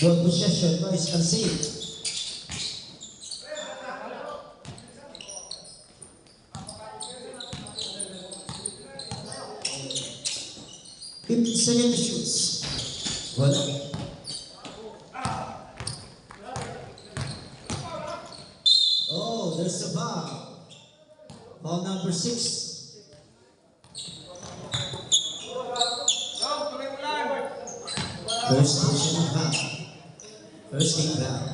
Ball possession, Rice concede. Second shoots. Wala. Oh, there's a foul. Foul number 6. First position of foul. First game foul.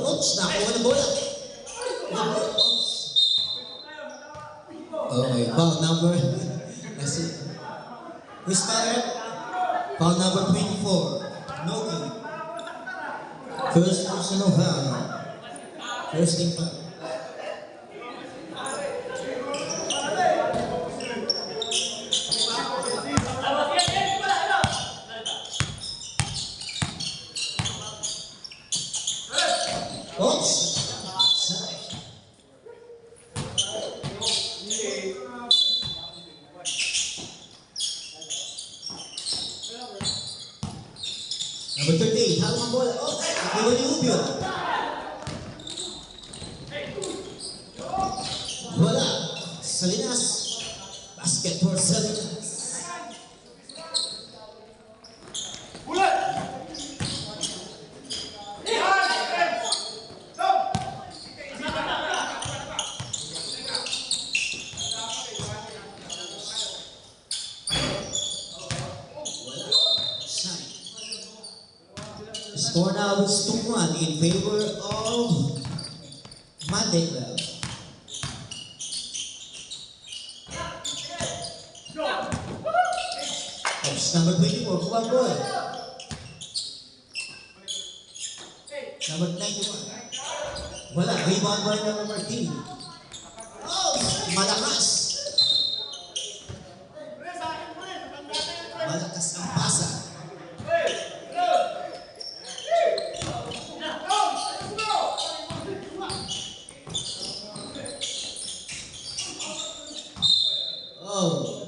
Oops, nakuha na bola. Okay, foul number. Who's fired? Foul number 24. Nogi. First personal foul. First team foul. Oops. Number 38, hawak ang bola. Oh, nakuha ni Rubio. Wala. Salinas. Basket for Salinas. Score now is 2-1 in favor of Mandela. Oops, number 24, kuha boy. Number 91. Wala, rebound boy number 13. Oh, malakas. Malakas ang pasa. Oh.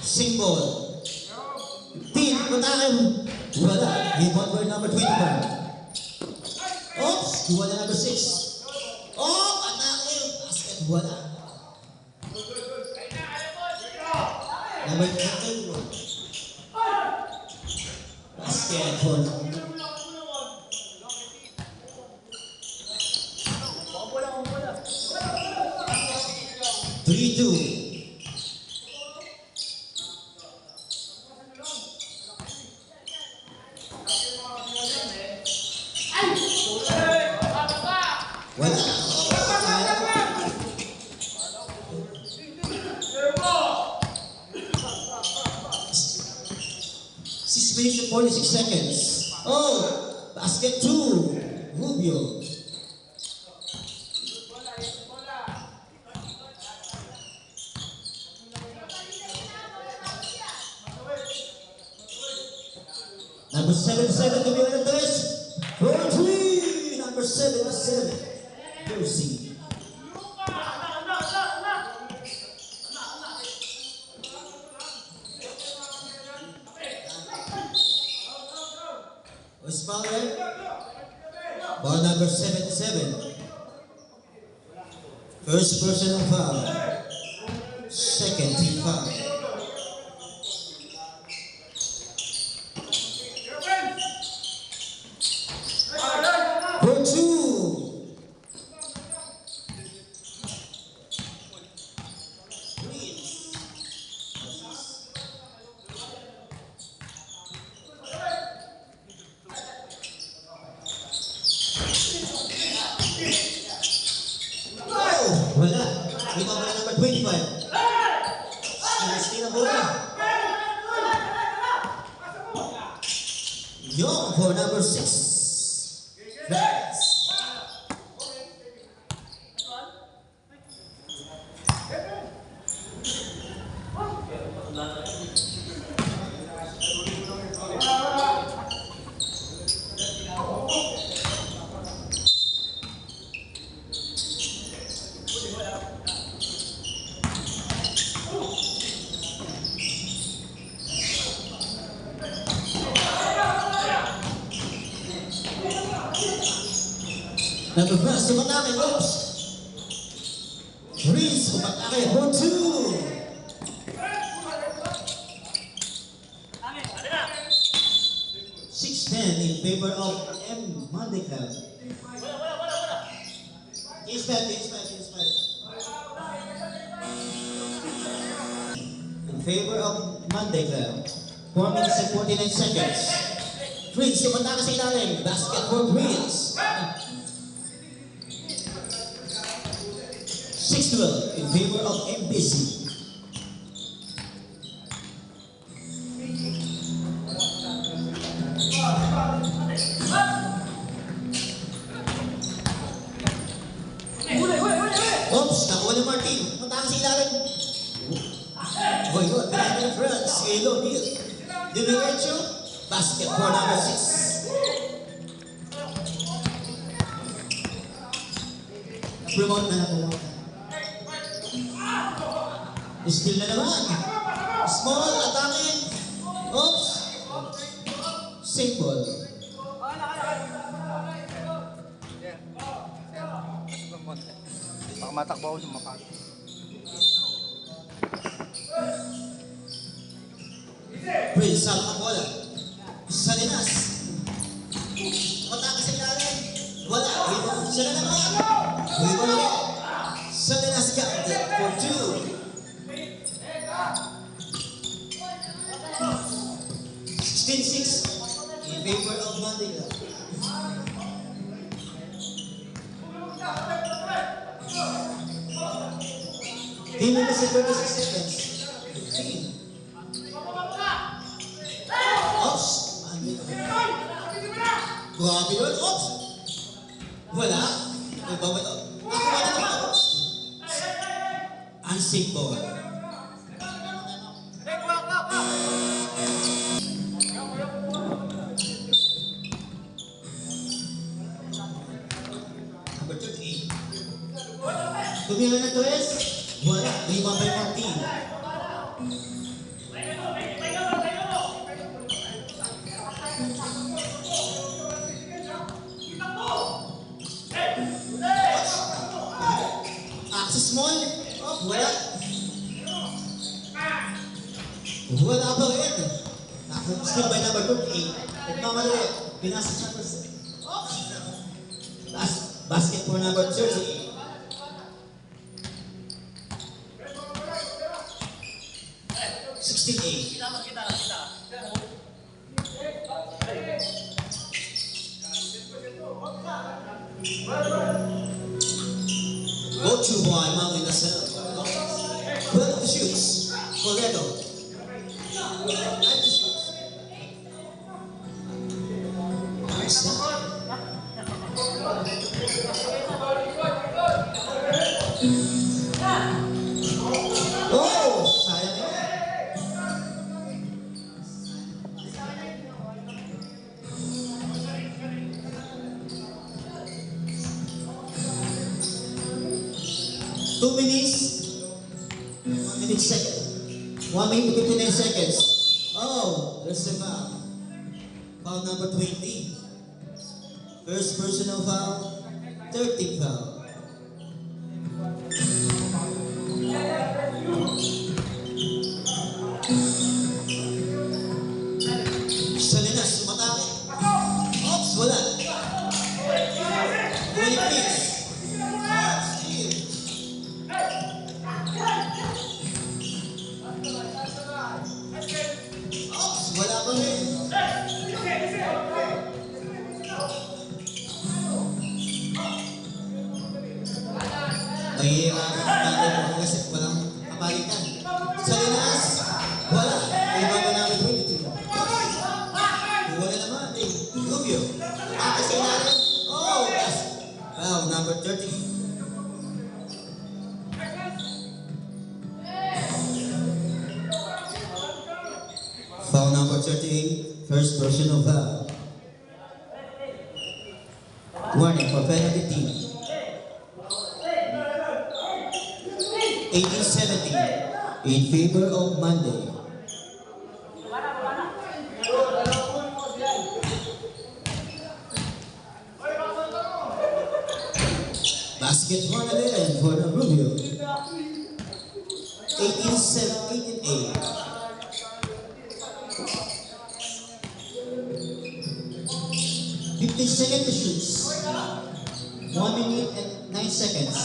Single. Team, patakan. Wala. Rebound boy number 21. Oops, kuha na number 6. Oh, atake. Basket, wala. Number 21. Basket for 3-2. Wala. 6 minutes and 46 seconds. Oh, basket 2. Rubio. Number 77 to be on the desk. For 3. Number 77. Lucy. What's foul there? Ball number 77. First personal foul. Second team foul. For 2. number 6. Friends. Number 1, sumatake, oops. Reese, sumatake, for 2. 6-10 in favor of M. Monday Club. He's back. In favor of Monday Club. 4 minutes and 49 seconds. Reese, sumatake sa ilalim. Basket for Reese. 6-12 in favor of MBC. Oops, nakuha ni Martin. Matang sa ilalim. Oh, yun. Pinaka ng France. Elo, Neil. Dimiretso. Basket for number 6. Promote na nakuha. Still na naman. Small, attacking. Oops. Simple. Baka matakbo ako sa mapag. Prince, salo ang bola. Salinas. Mataka sa ilalim. Wala. Siya na naman. Wala. Salinas counted for 2. 16-6 in favor of Monday Club. Team minutes and 36 seconds. 15. Oops. Grabe yun. Oops. Wala. Nakuha na naman. Oops. Unsafe ball. Tumira na to es. Wala. Lima by Martin. Access small. Oh, wala. Wala pa rin. Still by number 28. Nagmamadali. Pinasa siya pa sa... Basket for number 38. Go to boy, Mami Nasser. 12 shoots. Corredo. 9 shoots. Nice. Oh, sayang yun. Two minutes, 1 minute second. 1 minute 59 seconds. Oh, there's a foul. Foul number 20. First personal foul, 13th foul. Salinas, sumatake. Oops, wala. Going please. Wala pa rin. Mahihirapan natin mo kasi walang kapalitan. Salinas, wala. May bago namin 22. Wala naman eh. Rubio. Tumama sa ilalim. Oh, yes. Foul number 30. Foul number 38, first personal foul. Warning for penalty team. 18-17 in favor of Monday. Basket for the and for the Rubio. 18-8. 15 seconds to shoot. 1 minute and 9 seconds.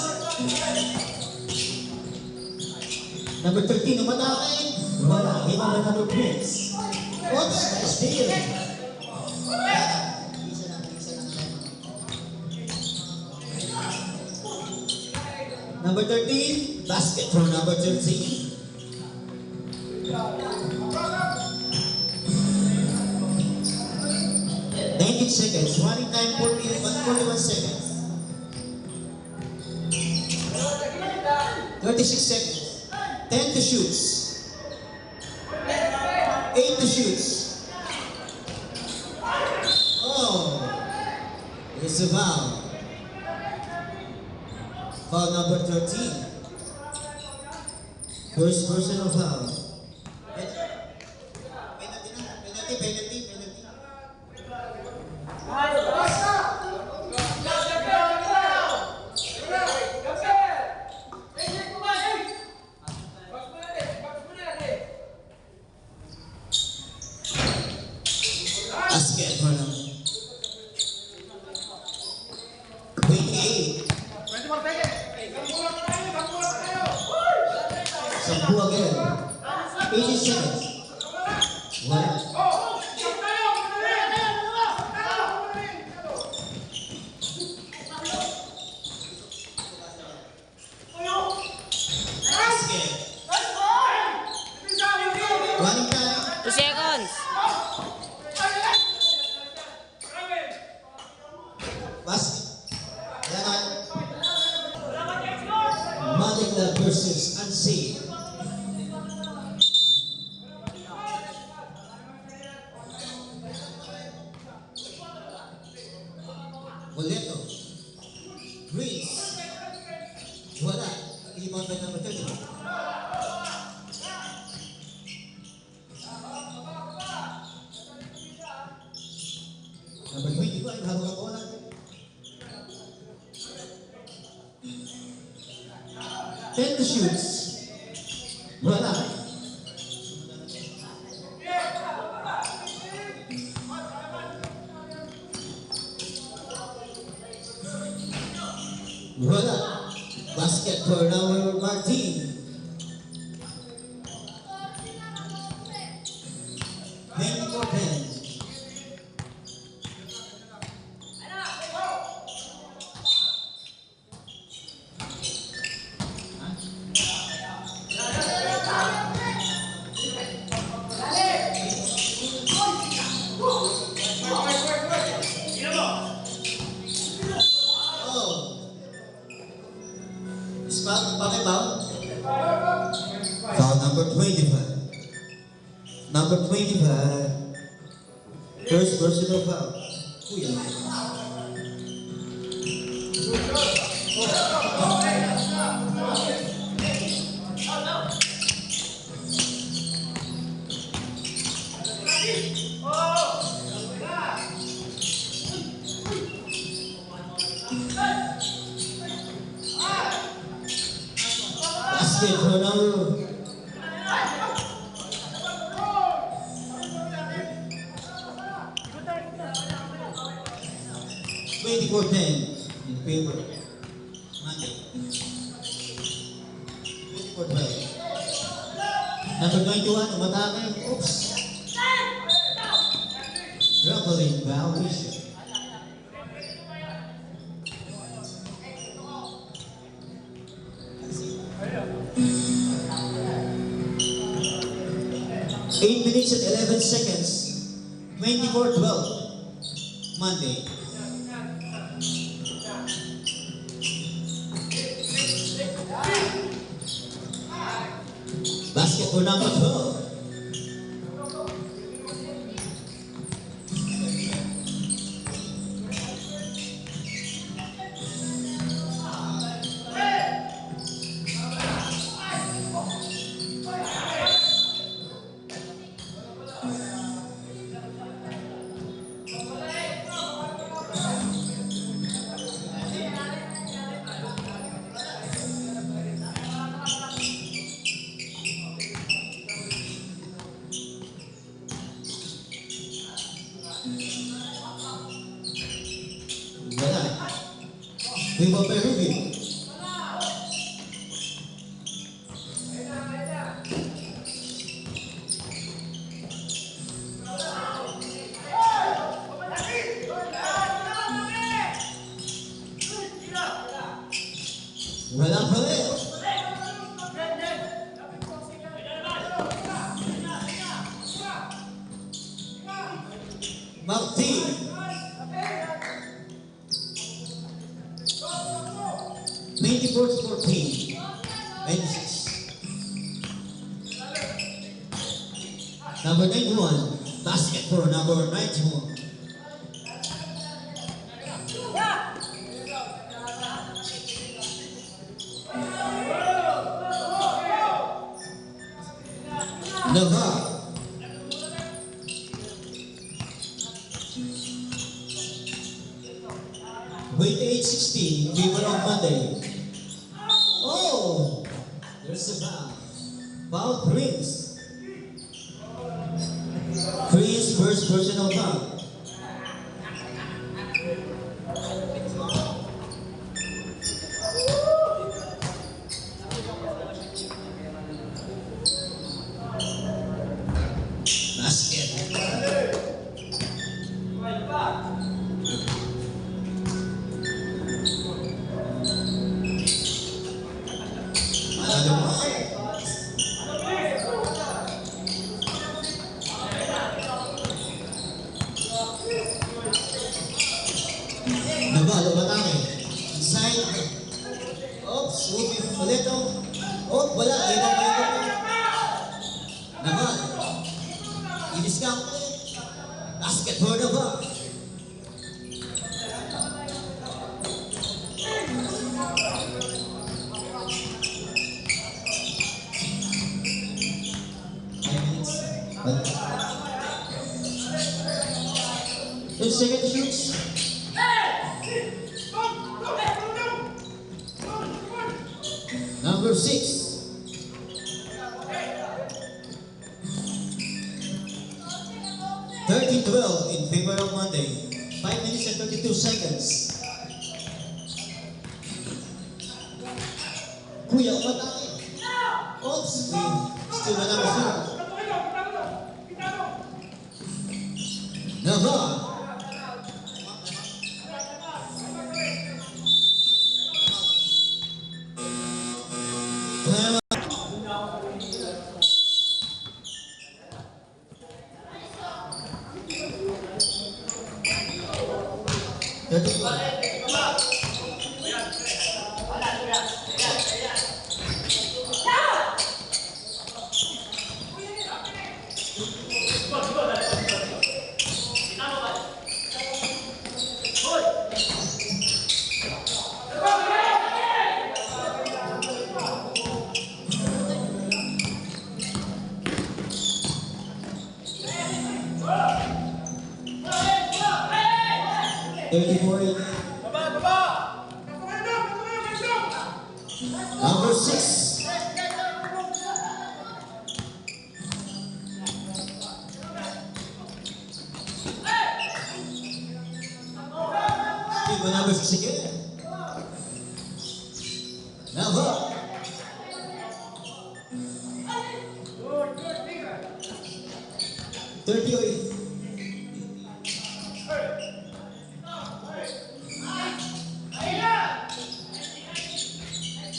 Number 13, umatake. Wala. Iba ba number Prince? Oops, steal. Isa lang. Number 13, basket for number 13. 19 seconds. Running time 41 seconds. 36 seconds. 10 to shoot. 8 to shoot. Oh, it's a foul. Foul number 13. First personal foul. Penalty. Basket for them. 28. Sampu again. 80 seconds. Wala. Basket. Running time. 2 seconds. Basket. Yan. Monica versus Unseen. Boleto. Greens. Wala. Rebound by number 30. Number 21, habang ang bola. 10 to shoot. Wala. Wala. Basket for Raul Martin. 24-10. Foul number 25. Number 25. First personal foul. Kuya. Basket for number 24-10 in favor. Monday. 24-12. Number 21, umatake. Oops. Traveling violation. Eight minutes and 11 seconds. 24-12. Monday. Monday. Basketball number 12. Wala. We will be review. Wala pa rin. Martin. 94-14. 96. Number 91. Basket for number 91. Navarre. Weight age 16, favor of Monday. Oh, there's a foul. Foul Prince. Prince first personal foul. Basket. Another one. Nabalo batang inside. Oops, ulit oh. Oh, wala. Naman. I-discount ulit. Basket for Navarre. The second shoots. Number 6. (30-12) in favor of Monday. 5 minutes and 32 seconds. Kuya, umatake. Oops. Still na number 0. Navarre. Number 6. People number 6 again. Navarre.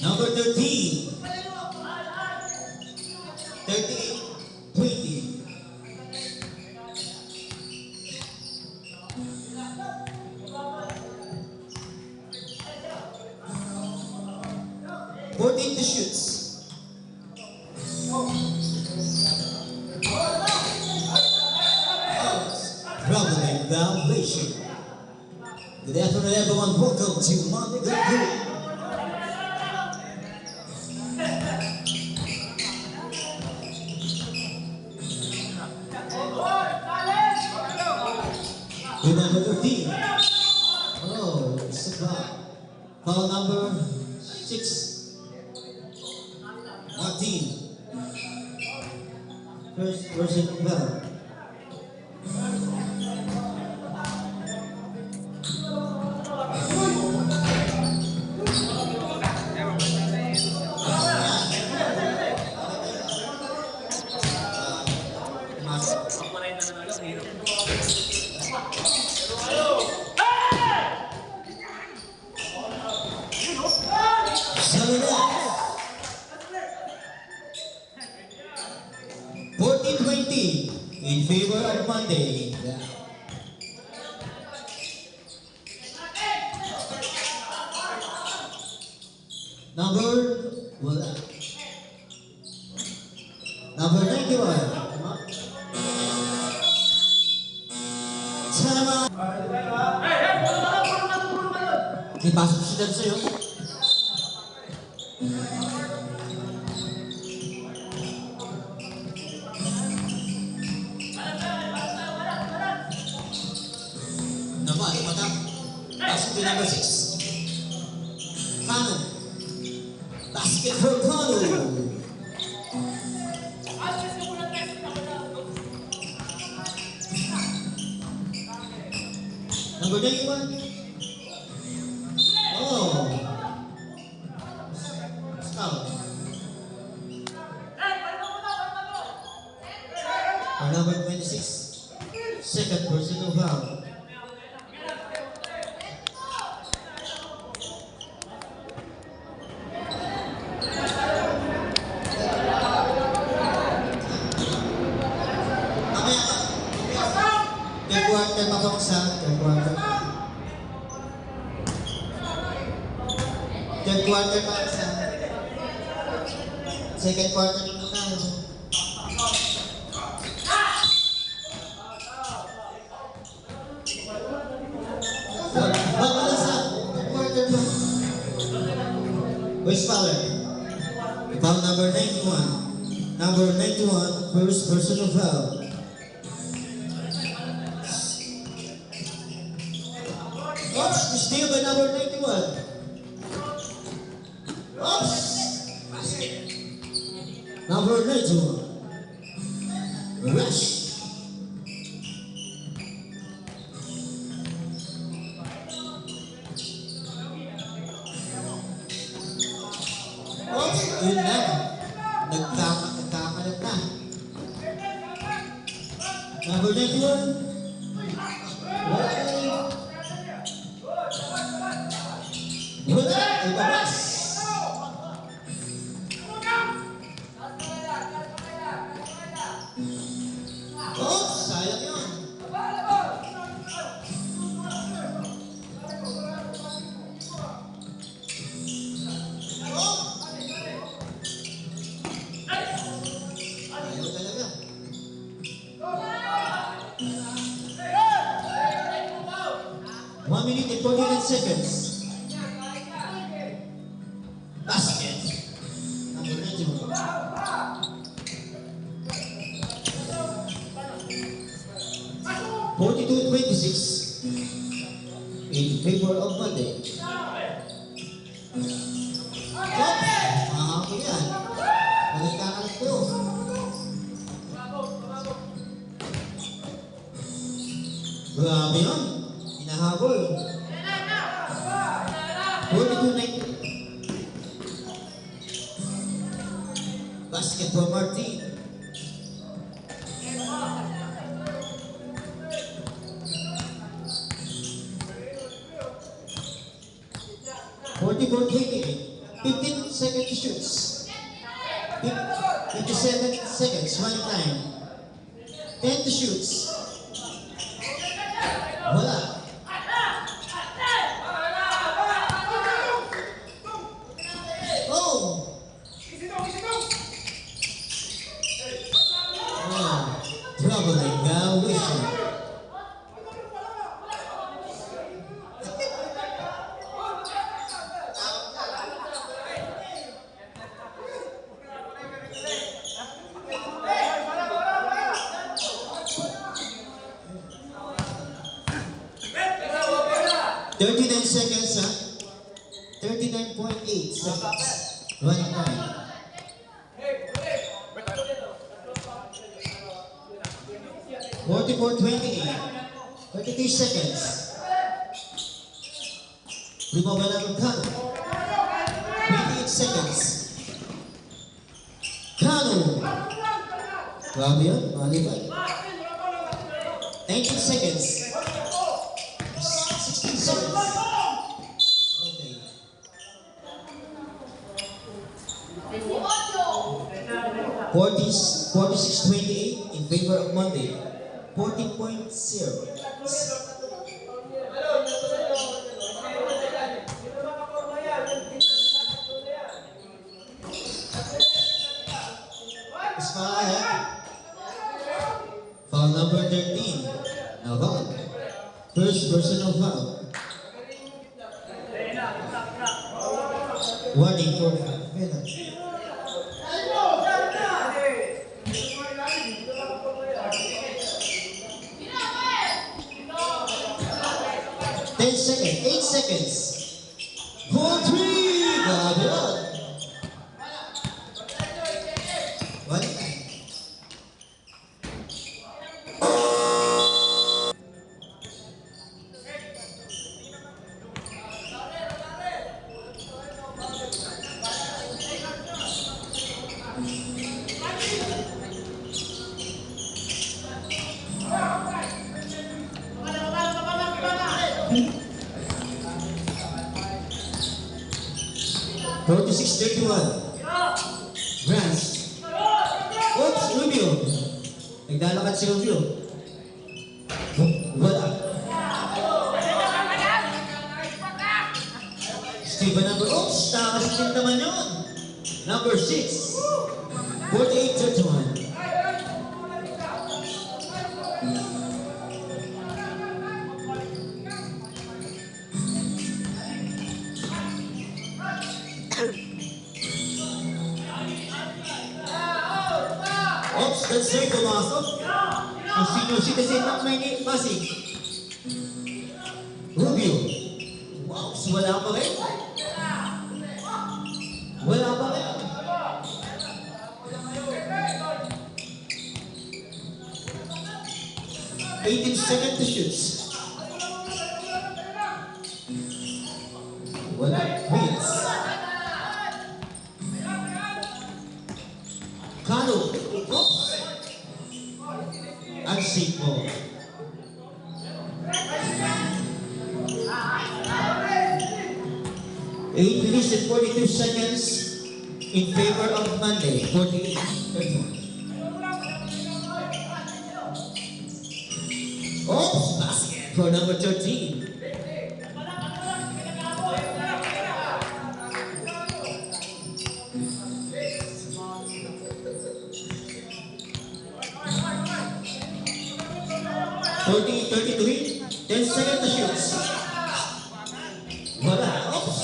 Number 13. 38-20. 14 to shoots. Traveling Foundation. Good afternoon, everyone. Welcome to Monday Good Good. With number 13. Oh, it's a foul. Foul number 6. Martin. First person foul. Saludas. 14-20 in favor of Monday. Number, wala. Number 91. Tama. Ipasok siya dyan sa'yo. Naman, ipatak. Pasok din number 6. Kanan. Basket for Kano. Number 91. Oh. Scout. Or number 26. Second personal foul. Third quarter pa po sa third quarter. Third quarter pa sa second quarter na po tayo. Wala sa third quarter pa. Where's Fowler? Foul number 91. Number 91, first personal foul. Oops, steal by number 91. Oops! Basket. Number 91. Rush. Oops, yun lang. Nagkakalat na. Number 91. Wala, ibabas. Oh, sayang yun. Oh! Ayaw talaga. One minute and 49 seconds. Basket. Number 91. 42-26 in favor of Monday. Mahapon yan. Nagkakalat ko. Grabe yun. Hinahabol. 42-19. Basket for Martin. (44-28). 15 seconds to shoot. 57 seconds, running time. 10 to shoot. Wala. Oh! 39 seconds, ha? 39.8 seconds. Running time. 44.28. 33 seconds. Remove number Kano. 28 seconds. Kano. Grabe yun, malibay. 19 seconds. 16 seconds. Okay. 46-28 in favor of Monday. 14.0. Foul number 13. Naval. First personal foul. Warning for penalty. Seconds, 8 seconds. 4-3. Grabe yun. One. Grants. Oops, Rubio. Naglalakad si Rubio. Wala. Steven number, oops, nakasit naman yun. Number 6. 48-31. Oops, that's right, pumasok. Ang senior citizen ng may Pasig. Rubio. Oops, wala pa rin. Wala pa rin. 18 seconds to shoot. Wala. Wins. Kano. Oops. Unsafe ball. 8 minutes and 42 seconds in favor of Monday. 48-31. Oops, basket for number 13. Forty, 33, 10 seconds to shoot. Wala. Oops.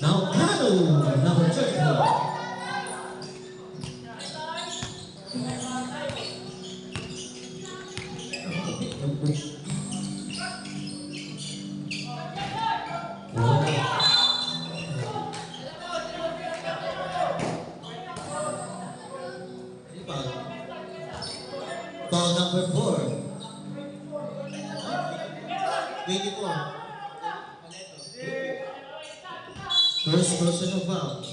Now Kano, number 13. Foul number 4. 24. First personal foul.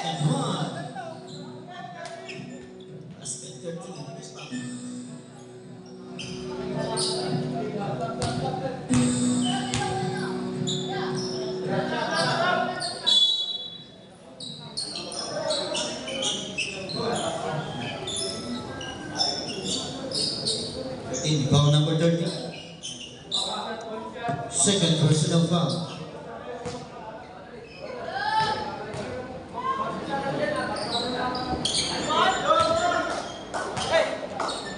And one. Basket 13. Foul number 30. Second personal foul.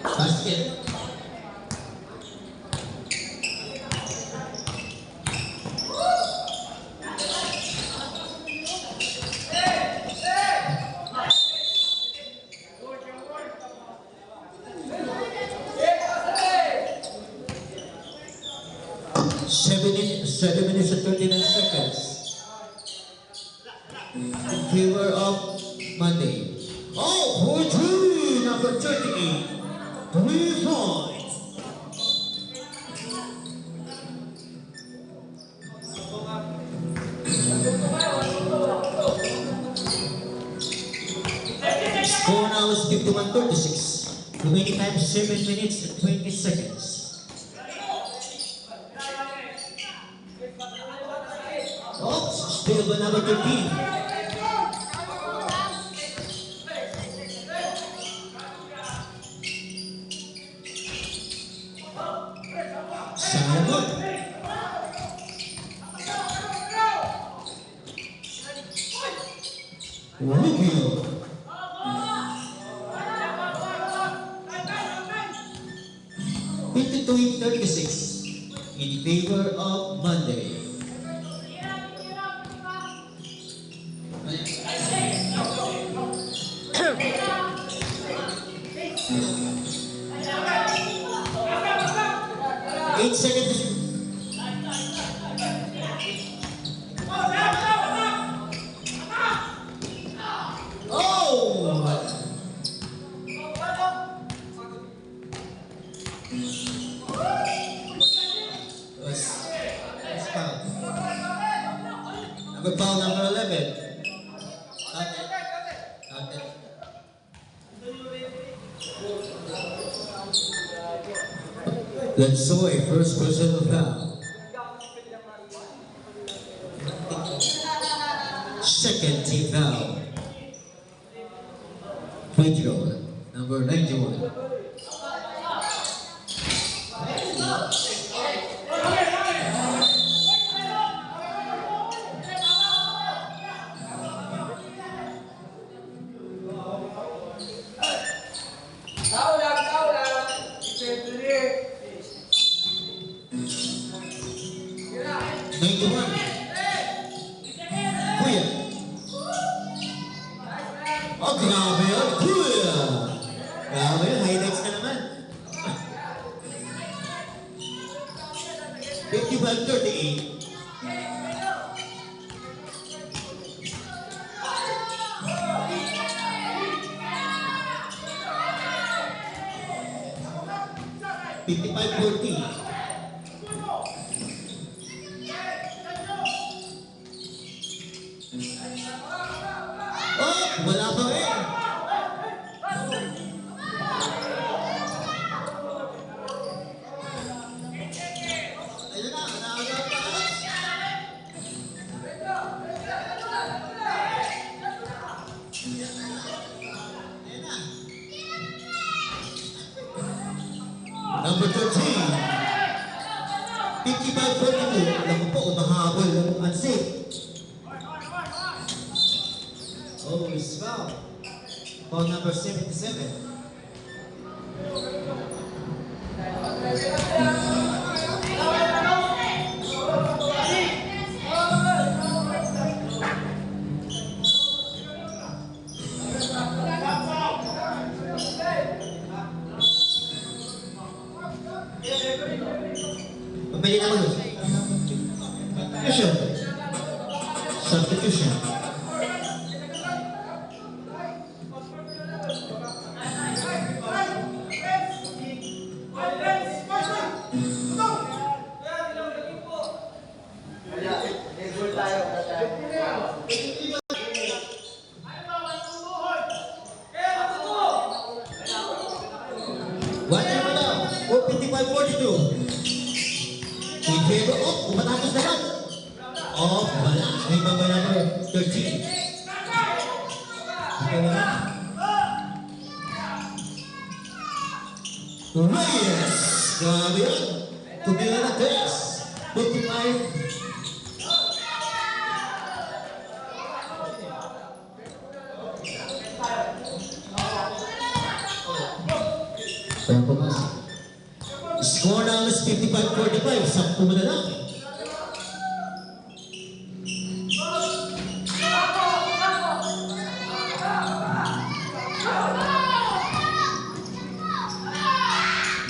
Basket. in favor of Monday. Oh, 4-3, number 38. 3 points. Score now is 51-36. Remaining time 7 minutes and 20 seconds. Oh, still by number 13. Simon. Rubio. 52-36 in favor of Monday. 8 seconds. Oh! Let's count. Number foul number 11. Count it. Count it. Lansoy, first personal foul. Second team foul. Free throw, number 91. Kuya. Oh, grabe yun. Kuya. Grabe yun. Highlights na naman. 55-38. Oh, wala pa rin. Ayun na, nakagawa pa. Ayun na. Number 13. 55-42. Alam mo po, mahabol ang unsafe. Oh, it's foul. Foul number 77. Pabili naman yun. Substitution. One time now. 55-42. In favor of Umatapos naman. Oh, wala. May baba number 13. Ito naman. Reyes. Grabe yan. Tumira na Reyes. 55. Score now is 55-45. 10 na lang.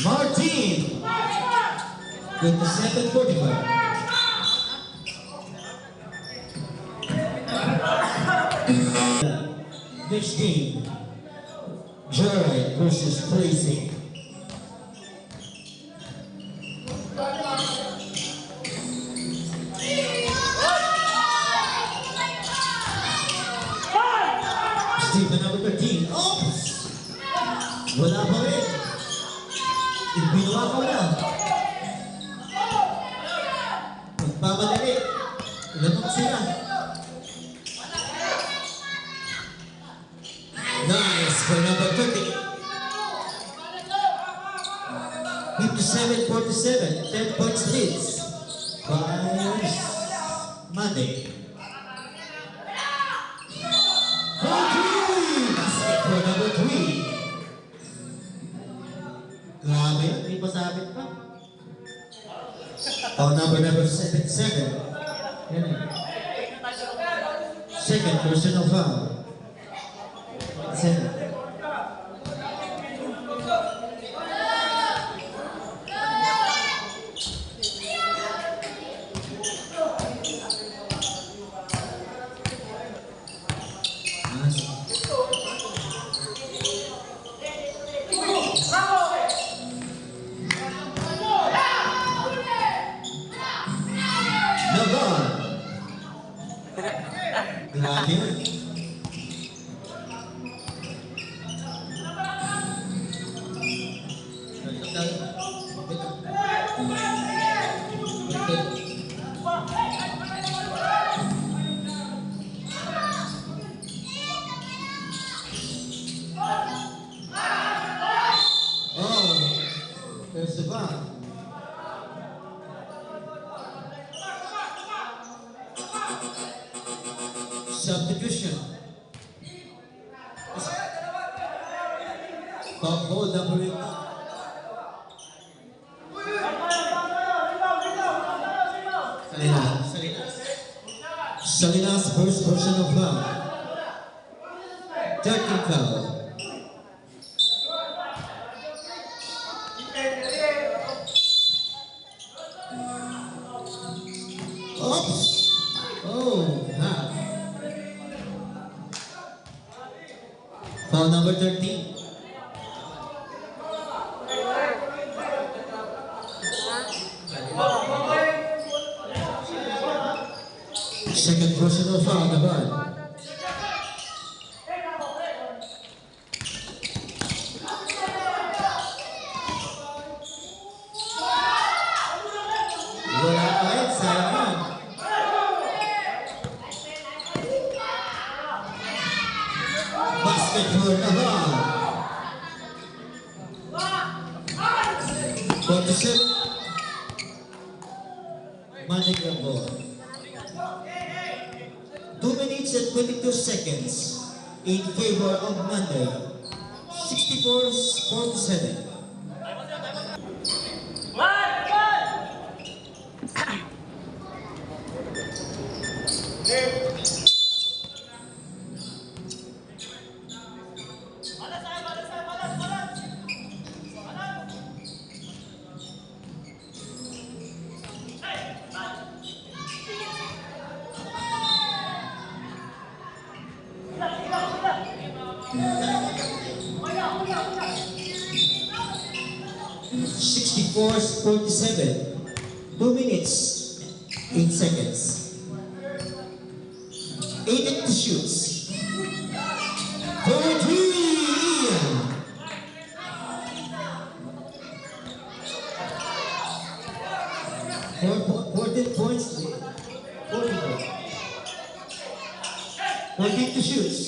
Martin with the second 45. Next game, Jared versus Tracy. Stephen number 13. Oops! Wala pa rin. Ibinuwakaw na. Magpamadali. Ilanong sila. Nice for number 30. 57-47. 10 points leads. By Monday. Basket for number 3. Grabe yun, hindi pa sabit pa. Oh, number 7. Yan eh. Second personal foul. 7. Grabe yun. Oh, there's the bar. Substitution. Ball number 8. Salinas first personal foul. 13th foul. Oops. Oh, ha. Foul number 13. Second personal foul naman. Wala pa rin, sayang. Basket for Navarre. 47. Magic ang ball. 2 minutes and 22 seconds in favor of Monday. 64-47. Scores 47. 2 minutes, 8 seconds. 8 to shoots. 43. 14 points. 14 to shoots.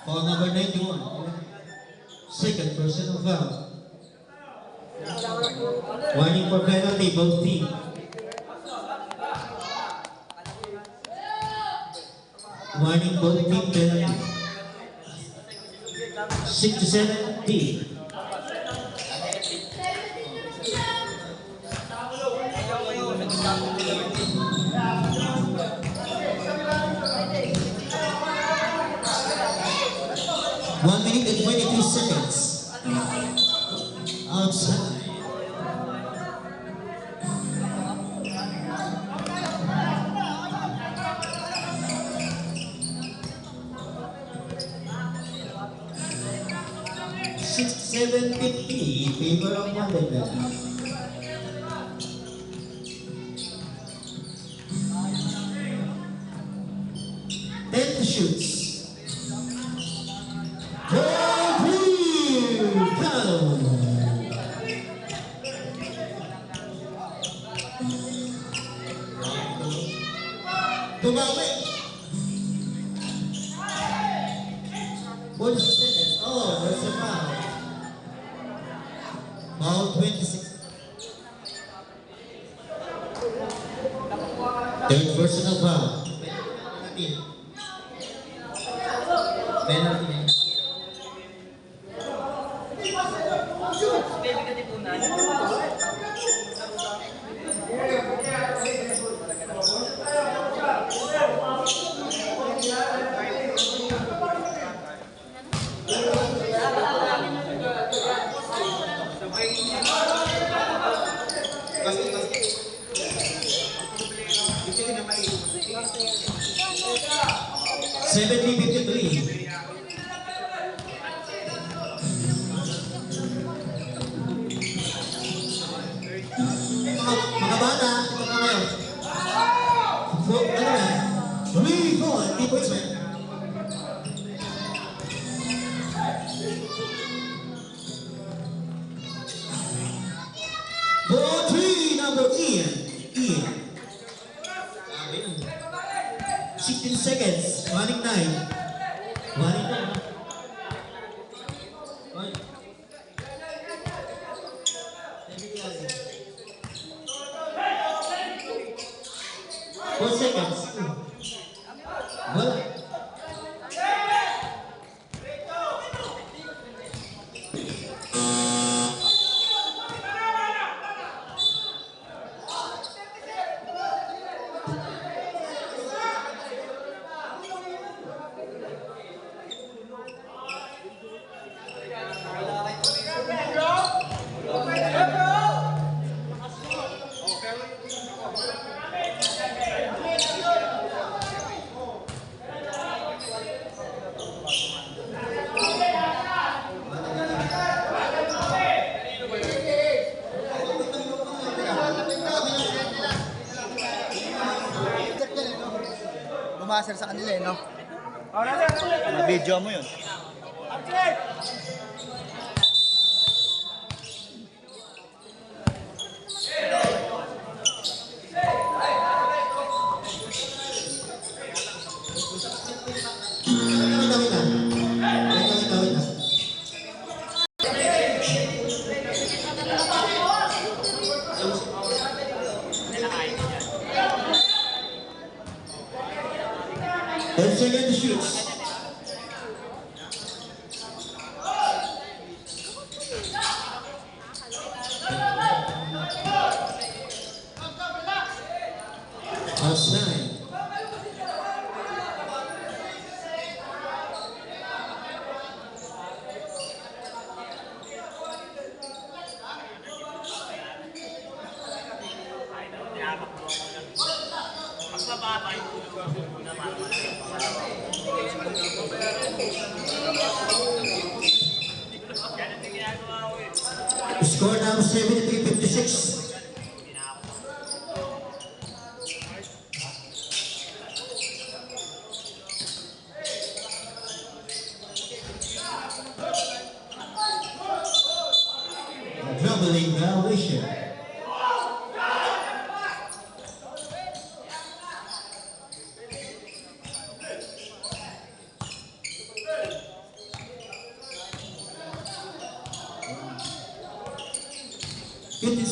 Foul number 91. Second personal foul. Warning for penalty, both team. Warning, both team penalty. 6 to 7, D. 1 minute and 22 seconds. Outside. $67.50 in favor of Wonderland. 10 to shoots. Tumawi. 46 seconds. Oh, there's a foul. Foul 26. Third personal foul. Penalty. $70.53. Mga bata, ito na ngayon. So, ano na? 3-4, 3 points, man. Ball 3, number Ian. 16 seconds, running 9. Running 9. Four seconds. Wala. Bumasar sa kanila eh, no? Video mo yun. And second shoots. Outside. Score now 73-56. Dribbling violation.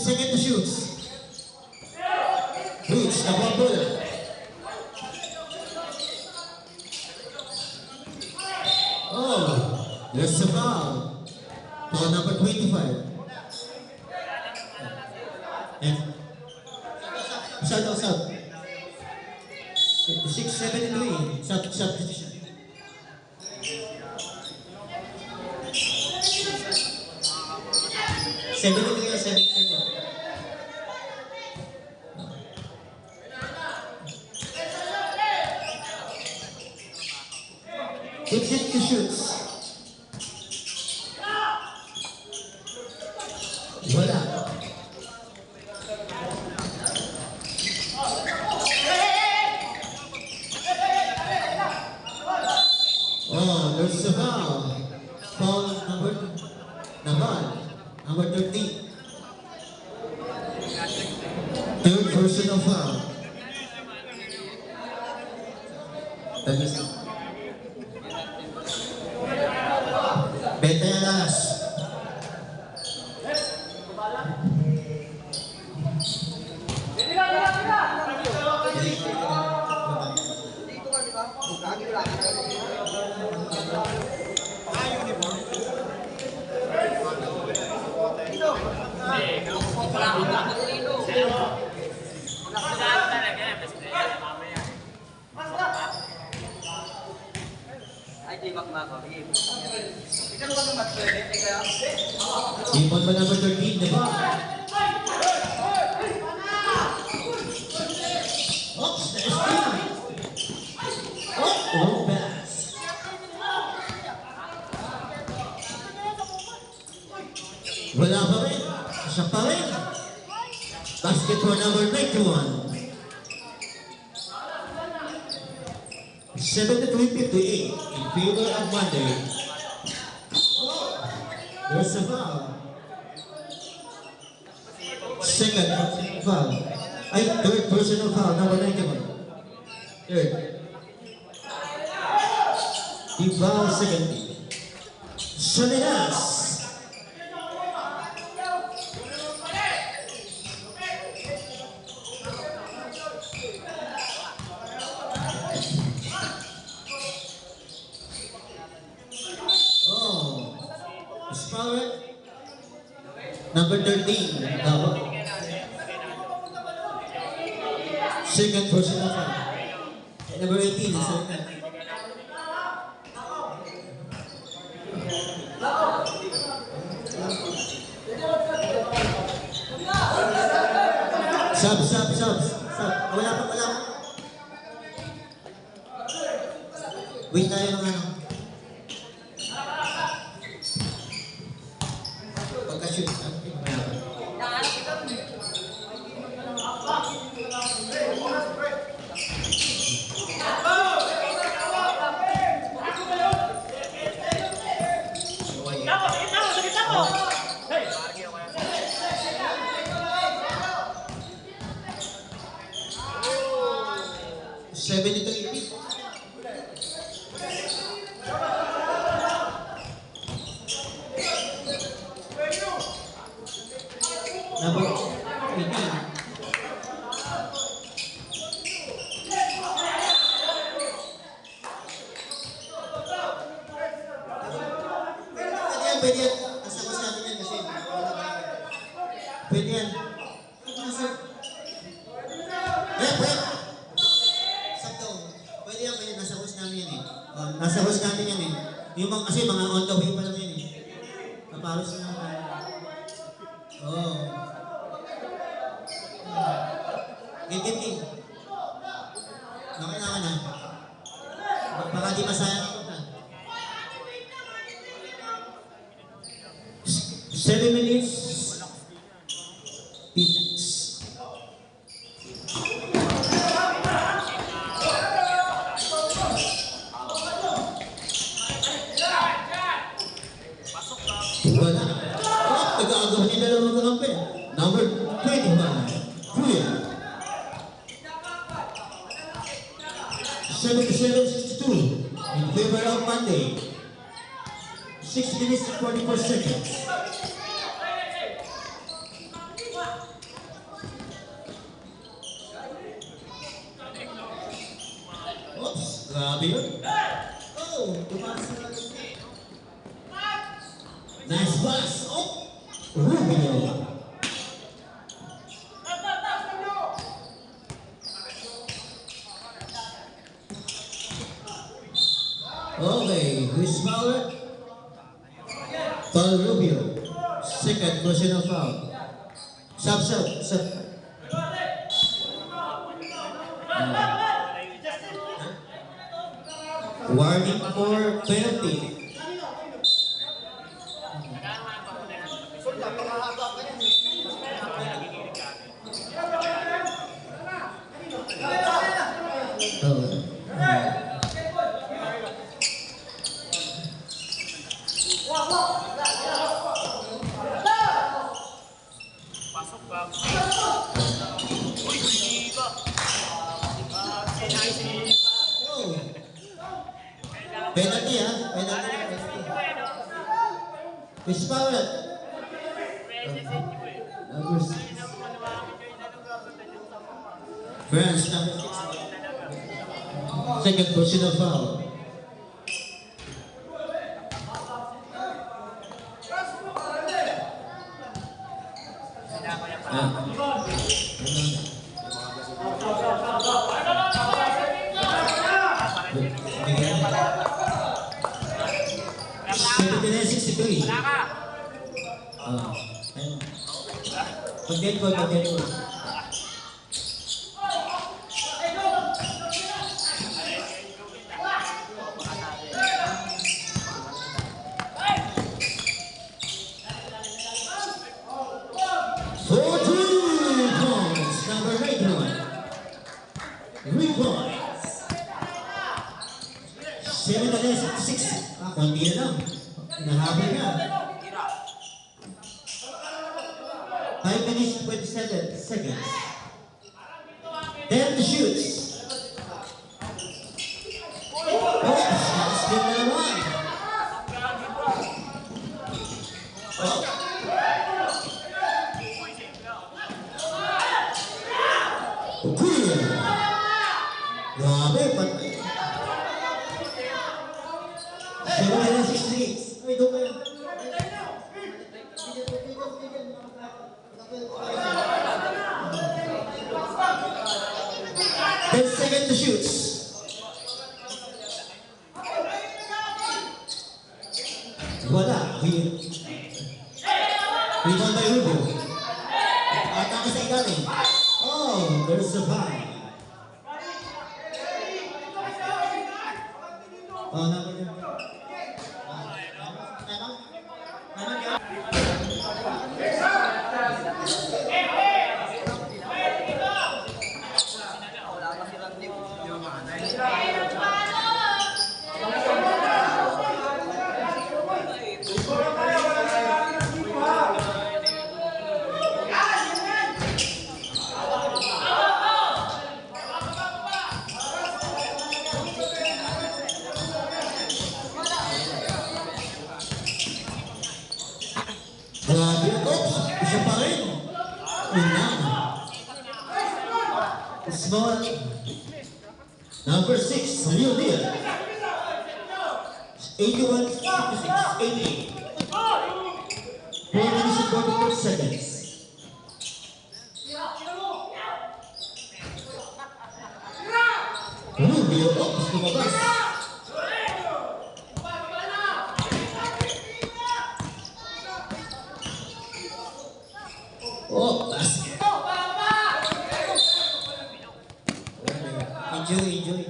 Second to shoot. Reach the ball bowler. Oh, there's a foul. Foul number 25. And shot. 56-73. Shot position. 73 or 73 po. It's it to shoots. Wala. Oh, there's a foul. Foul number 13. Third personal foul. That is Bete Alas. Ipon ba number 13, di ba? Oops, there's two. Oh, pass. Wala pa rin. Siya pa rin. Basket for number 91. 73-58 in favor of Monday. There's a foul. Second foul. Ay, third personal foul, number 91. Third. The foul second. Salinas. Oh, Scarlett. Number 13. Second personal foul. Number 18 is second. Sub. Wala pa. Wait tayo ng ano. Pagka-shoot. Number 18. Pwede yan. Nasabas natin yan kasi. Pwede yan. Pwede. Sakto. Pwede yan. Nasabas namin yan eh. Nasabas natin yan eh. Yung kasi mga on the way pa lang yan eh. Naparos na naman. Oh. Game. Okay na. Baka di masayang ako na. 7 minutes. Wala. Nag-aagaw niya dalawang kakampi. Number 25. Kuya. 77-62 in favor of Monday. 6 minutes and 44 seconds. Oops, grabe yun. Oh, tumakas na lang. Nice pass. Oh, Rubio. Okay, who's Fowler? Paul Rubio. Second, personal foul. Sub. Warning for penalty. Oh. Oh. Penalty ha? Penalty. Miss Powell. France, number 6. Second personal foul. Seventy-nine, 63. Ayun. Pag-get ko. For 2 points, number 91. 3 points. 7-6. Kundi na lang. Nahabol niya. 5 minutes, 27 seconds. 10 to shoot. That's good na naman. Clear. Grabe, patay. 7-68. Ay, doon kayo. 10 seconds to shoot. Wala. Rebound by Rubio. Atake sa ilalim. Oh, there's a foul. Oh, number 2. Grabe. Oops! Isa pa rin. Small. Number 6, Real Deal. 81, 56, 88. 4 minutes and 44 seconds. Rubio, oops, lumabas. Oh, basket. Enjoy.